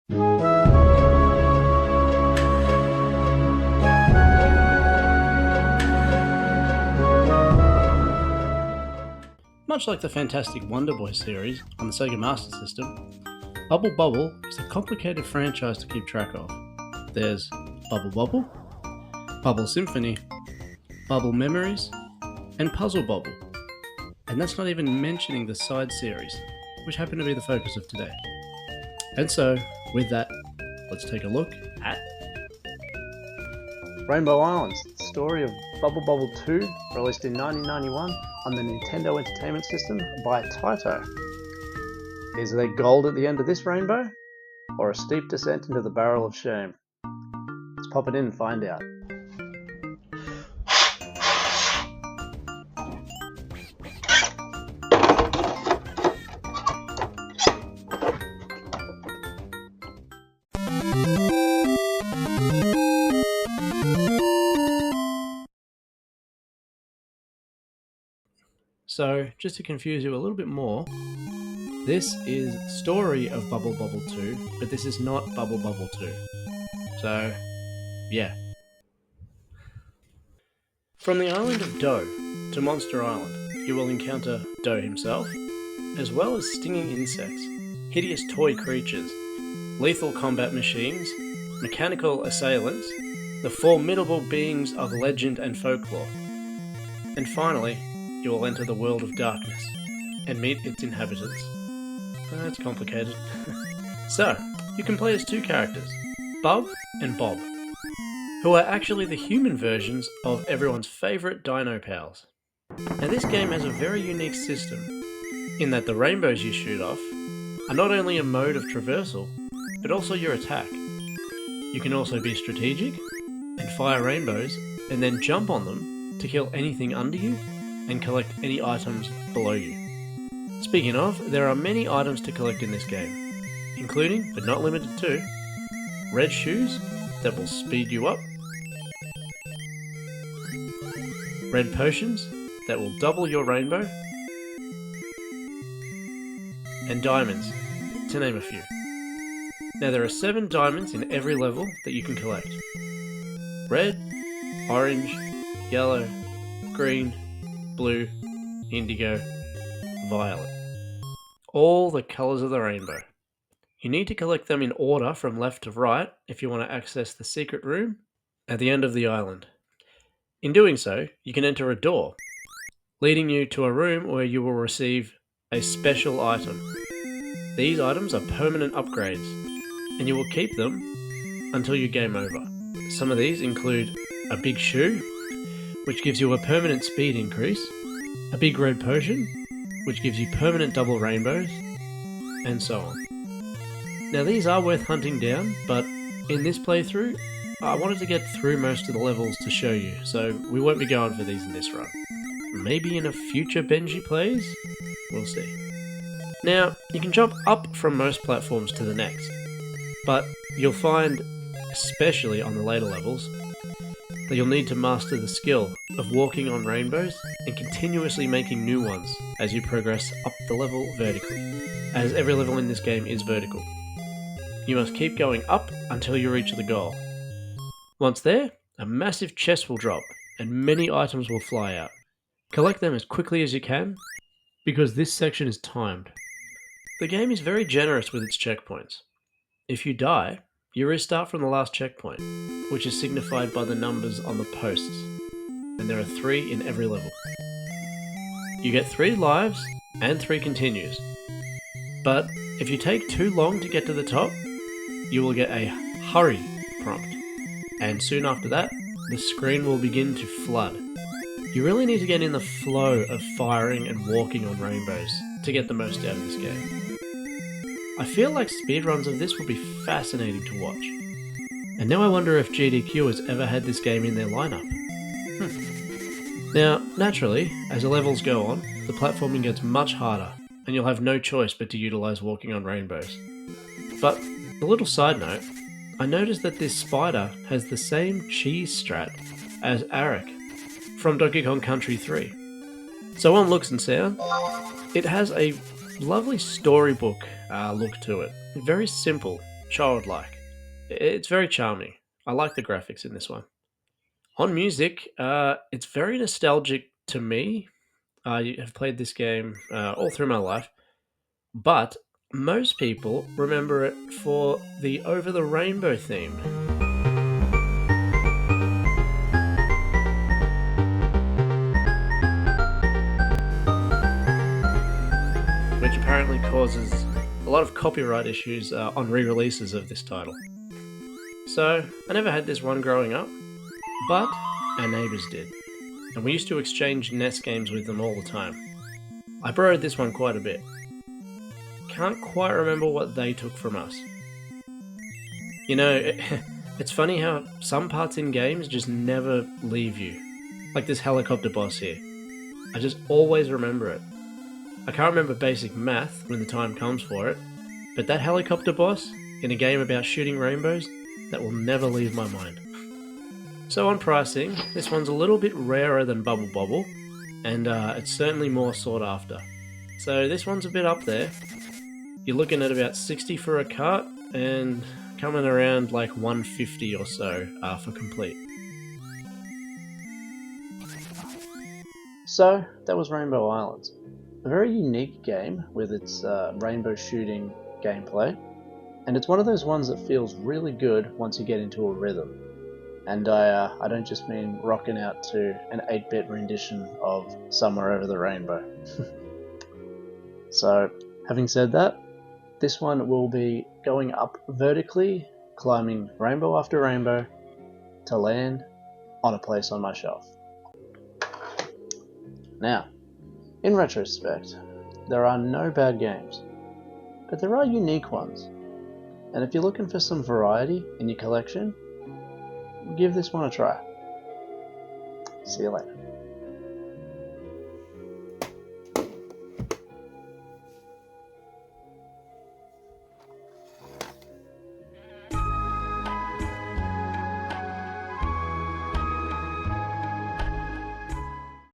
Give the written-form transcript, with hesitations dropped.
Much like the fantastic Wonder Boy series on the Sega Master System, Bubble Bobble is a complicated franchise to keep track of. There's Bubble Bobble, Bubble Symphony, Bubble Memories, and Puzzle Bobble. And that's not even mentioning the side series, which happen to be the focus of today. And so, with that, let's take a look at Rainbow Islands, the story of Bubble Bobble 2, released in 1991 on the Nintendo Entertainment System by Taito. Is there gold at the end of this rainbow, or a steep descent into the barrel of shame? Let's pop it in and find out. So, just to confuse you a little bit more, this is the story of Bubble Bobble 2, but this is not Bubble Bobble 2. So, yeah. From the island of Doe to Monster Island, you will encounter Doe himself, as well as stinging insects, hideous toy creatures, lethal combat machines, mechanical assailants, the formidable beings of legend and folklore. And finally, you will enter the world of darkness and meet its inhabitants. That's complicated. So, you can play as two characters, Bub and Bob, who are actually the human versions of everyone's favourite dino pals. Now this game has a very unique system, in that the rainbows you shoot off are not only a mode of traversal, but also your attack. You can also be strategic and fire rainbows and then jump on them to kill anything under you and collect any items below you. Speaking of, there are many items to collect in this game, including, but not limited to, red shoes that will speed you up, red potions that will double your rainbow, and diamonds, to name a few. Now there are 7 diamonds in every level that you can collect. Red, orange, yellow, green, blue, indigo, violet. All the colours of the rainbow. You need to collect them in order from left to right if you want to access the secret room at the end of the island. In doing so, you can enter a door, leading you to a room where you will receive a special item. These items are permanent upgrades, and you will keep them until your game over. Some of these include a big shoe, which gives you a permanent speed increase, a big red potion, which gives you permanent double rainbows, and so on. Now these are worth hunting down, but in this playthrough, I wanted to get through most of the levels to show you, so we won't be going for these in this run. Maybe in a future Benji plays? We'll see. Now, you can jump up from most platforms to the next, but you'll find, especially on the later levels, that you'll need to master the skill of walking on rainbows and continuously making new ones as you progress up the level vertically, as every level in this game is vertical. You must keep going up until you reach the goal. Once there, a massive chest will drop and many items will fly out. Collect them as quickly as you can, because this section is timed. The game is very generous with its checkpoints. If you die, you restart from the last checkpoint, which is signified by the numbers on the posts, and there are 3 in every level. You get 3 lives and 3 continues, but if you take too long to get to the top, you will get a hurry prompt, and soon after that, the screen will begin to flood. You really need to get in the flow of firing and walking on rainbows to get the most out of this game. I feel like speedruns of this will be fascinating to watch. And now I wonder if GDQ has ever had this game in their lineup. Now, naturally, as the levels go on, the platforming gets much harder, and you'll have no choice but to utilise walking on rainbows. But, a little side note, I noticed that this spider has the same cheese strat as Arik from Donkey Kong Country 3. So on looks and sound, it has a lovely storybook look to it. Very simple, childlike. It's very charming. I like the graphics in this one. On music, it's very nostalgic to me. I have played this game all through my life, but most people remember it for the Over the Rainbow theme. Which apparently causes a lot of copyright issues on re-releases of this title. So, I never had this one growing up, but our neighbours did, and we used to exchange NES games with them all the time. I borrowed this one quite a bit. Can't quite remember what they took from us. You know, it's funny how some parts in games just never leave you. Like this helicopter boss here. I just always remember it. I can't remember basic math when the time comes for it, but that helicopter boss in a game about shooting rainbows, that will never leave my mind. So on pricing, this one's a little bit rarer than Bubble Bobble, and it's certainly more sought after. So this one's a bit up there. You're looking at about 60 for a cart, and coming around like 150 or so for complete. So that was Rainbow Islands. A very unique game with its rainbow shooting gameplay, and it's one of those ones that feels really good once you get into a rhythm. And I don't just mean rocking out to an 8-bit rendition of Somewhere Over the Rainbow. So, having said that, this one will be going up vertically, climbing rainbow after rainbow, to land on a place on my shelf. Now, in retrospect, there are no bad games, but there are unique ones. And if you're looking for some variety in your collection, give this one a try. See you later.